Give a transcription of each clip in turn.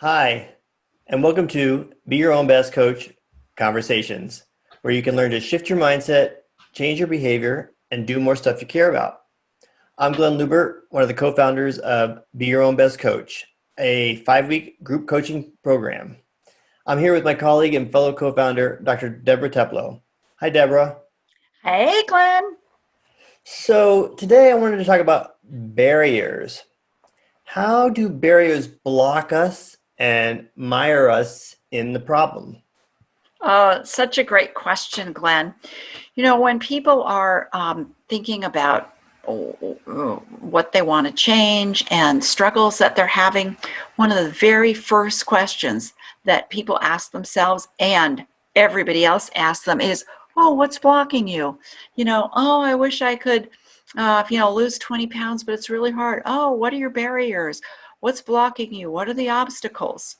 Hi, and welcome to Be Your Own Best Coach Conversations, where you can learn to shift your mindset, change your behavior, and do more stuff you care about. I'm Glen Lubbert, one of the co-founders of Be Your Own Best Coach, a 5-week group coaching program. I'm here with my colleague and fellow co-founder, Dr. Deborah Teplow. Hi, Deborah. Hey, Glen. So today I wanted to talk about barriers. How do barriers block us and mire us in the problem? Oh, such a great question, Glen. When people are thinking about what they want to change and struggles that they're having, one of the very first questions that people ask themselves and everybody else asks them is, oh, what's blocking you? Oh, I wish I could, lose 20 pounds, but it's really hard. Oh, what are your barriers? What's blocking you? What are the obstacles?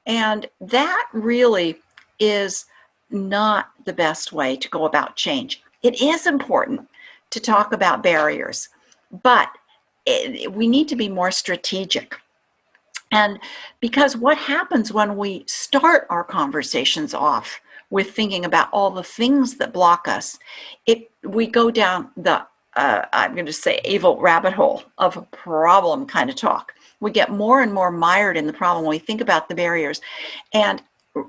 And that really is not the best way to go about change. It is important to talk about barriers, but we need to be more strategic. And because what happens when we start our conversations off with thinking about all the things that block us, we go down the I'm going to say evil rabbit hole of problem kind of talk. We get more and more mired in the problem when we think about the barriers. And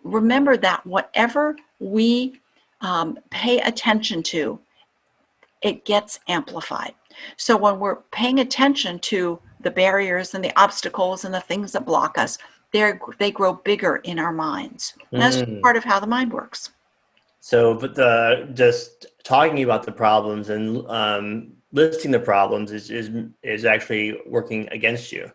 remember that whatever we pay attention to, it gets amplified. So when we're paying attention to the barriers and the obstacles and the things that block us, they grow bigger in our minds. And that's just Mm. part of how the mind works. So, but just talking about the problems and listing the problems is actually working against you.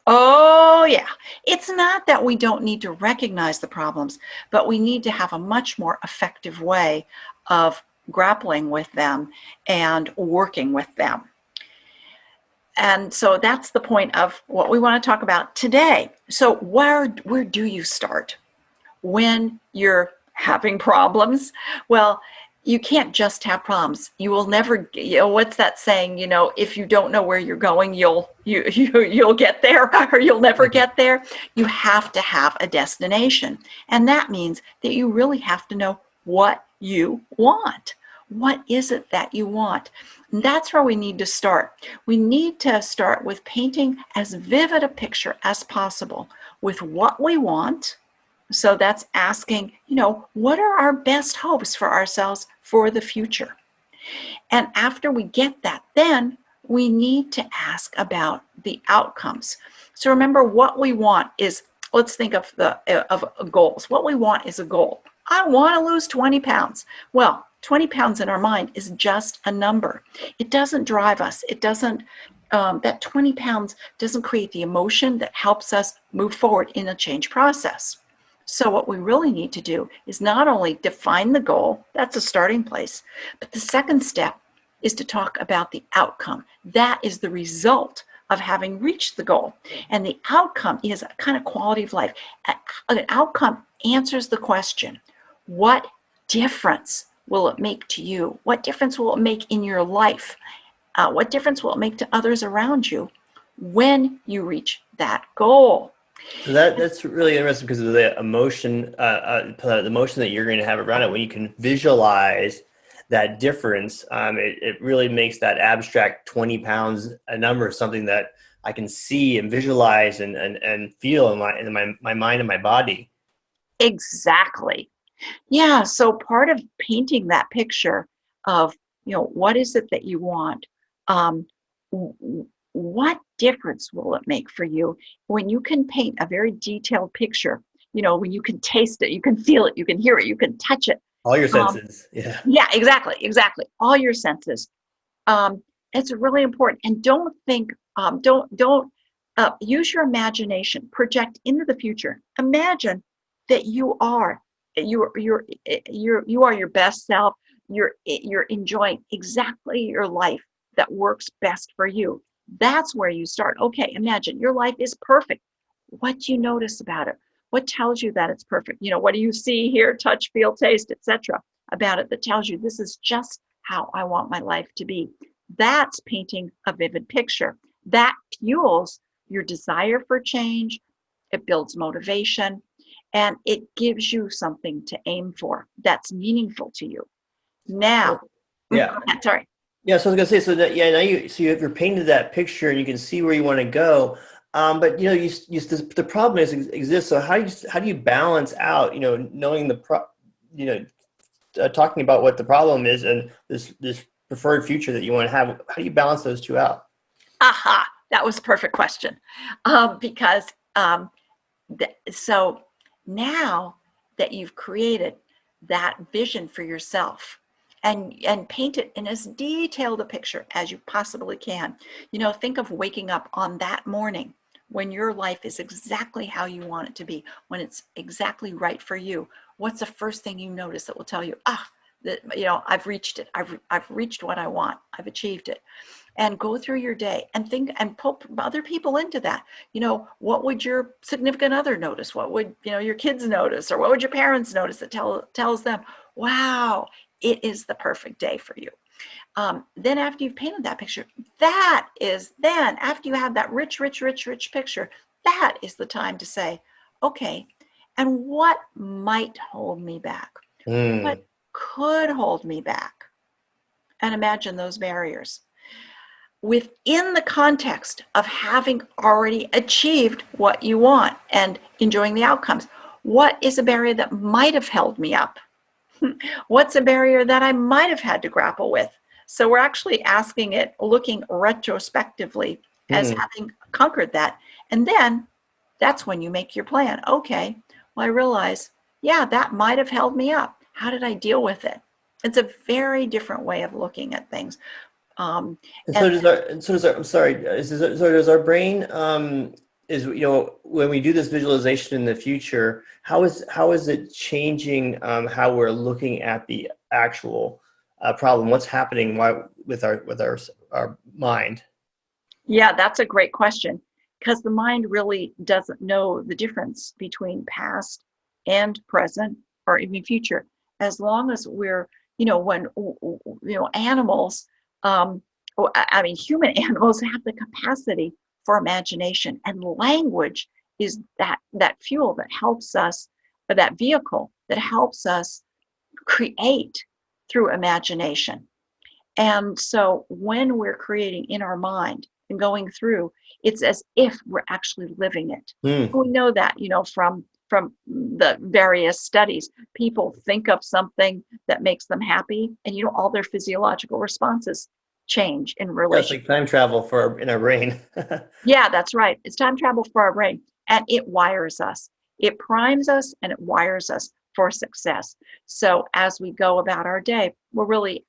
Oh, yeah. It's not that we don't need to recognize the problems, but we need to have a much more effective way of grappling with them and working with them. And so that's the point of what we want to talk about today. So where do you start when you're having problems? Well, you can't just have problems. You will never, what's that saying? If you don't know where you're going, you'll get there, or you'll never get there. You have to have a destination. And that means that you really have to know what you want. What is it that you want? And that's where we need to start. We need to start with painting as vivid a picture as possible with what we want. So that's asking, what are our best hopes for ourselves for the future? And after we get that, then we need to ask about the outcomes. So remember, what we want is, let's think of goals. What we want is a goal. I want to lose 20 pounds. Well, 20 pounds in our mind is just a number. It doesn't drive us. It doesn't, that 20 pounds doesn't create the emotion that helps us move forward in a change process. So what we really need to do is not only define the goal, that's a starting place, but the second step is to talk about the outcome. That is the result of having reached the goal. And the outcome is a kind of quality of life. An outcome answers the question, what difference will it make to you? What difference will it make in your life? What difference will it make to others around you when you reach that goal? So that's really interesting because of the emotion, the emotion that you're going to have around it. When you can visualize that difference, it really makes that abstract 20 pounds a number, something that I can see and visualize and feel in my mind and my body. Exactly. Yeah, so part of painting that picture of, what is it that you want? Um, what difference will it make for you when you can paint a very detailed picture? When you can taste it, you can feel it, you can hear it, you can touch it. All your Um, senses. Yeah. yeah, exactly. All your senses. Um, it's really important. And don't think, don't use your imagination. Project into the future. Imagine that you are your best self. You're enjoying exactly your life that works best for you. That's where you start. Okay, imagine your life is perfect. What do you notice about it? What tells you that it's perfect? What do you see, hear, touch, feel, taste, etc. about it that tells you this is just how I want my life to be? That's painting a vivid picture. That fuels your desire for change it builds motivation, and it gives you something to aim for that's meaningful to you. Now, Well, yeah. go ahead, sorry. Yeah, so I was gonna say, so that, yeah, now you're painted that picture and you can see where you want to go. But the problem exists. So how do you balance out, knowing you know, talking about what the problem is and this preferred future that you want to have? How do you balance those two out? Aha, that was a perfect question. Because so now that you've created that vision for yourself and paint it in as detailed a picture as you possibly can, think of waking up on that morning when your life is exactly how you want it to be, when it's exactly right for you. What's the first thing you notice that will tell you, that I've reached it. I've reached what I want. I've achieved it. And go through your day and think and pull other people into that. What would your significant other notice? What would, your kids notice? Or what would your parents notice that tells them, wow, it is the perfect day for you. Then after you've painted that picture, then after you have that rich picture, that is the time to say, okay, and what might hold me back? Mm. What could hold me back? And imagine those barriers within the context of having already achieved what you want and enjoying the outcomes. What is a barrier that might have held me up? What's a barrier that I might have had to grapple with? So we're actually asking it, looking retrospectively as Mm. having conquered that. And then that's when you make your plan. Okay, well, I realize, yeah, that might have held me up. How did I deal with it? It's a very different way of looking at things. And And so does our, I'm sorry, so does our brain, when we do this visualization in the future, how is it changing how we're looking at the actual problem? What's happening with our mind? yeah, that's a great question, because the mind really doesn't know the difference between past and present or even future. As long as we're, when, animals, human animals have the capacity for imagination, and language is that fuel that helps us, or that vehicle that helps us create through imagination. And so when we're creating in our mind and going through, it's as if we're actually living it. Mm. We know that, from the various studies, people think of something that makes them happy, and all their physiological responses change in Yeah, it's relation. like time travel in our brain. Yeah, that's right. It's time travel for our brain, and it wires us. It primes us and it wires us for success. So as we go about our day, we're really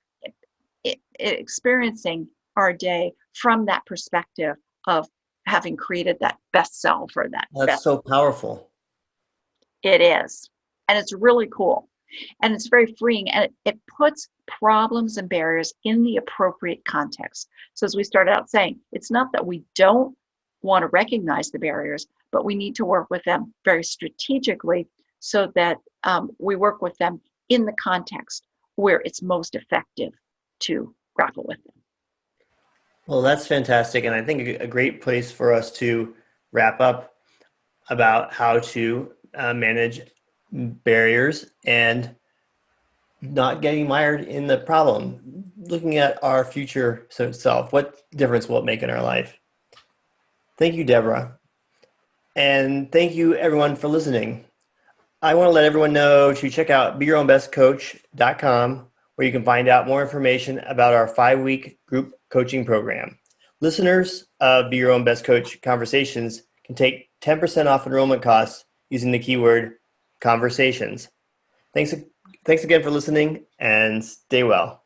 experiencing our day from that perspective of having created that best self, or that That's best. so powerful. It is. And it's really cool. And it's very freeing. And it puts problems and barriers in the appropriate context. So as we started out saying, it's not that we don't want to recognize the barriers, but we need to work with them very strategically, so that we work with them in the context where it's most effective to grapple with them. Well, that's fantastic. And I think a great place for us to wrap up about how to manage barriers and not getting mired in the problem, looking at our future self. What difference will it make in our life? Thank you, Deborah. And thank you, everyone, for listening. I want to let everyone know to check out BeYourOwnBestCoach.com, where you can find out more information about our 5-week group coaching program. Listeners of Be Your Own Best Coach Conversations can take 10% off enrollment costs using the keyword conversations. Thanks again for listening, and stay well.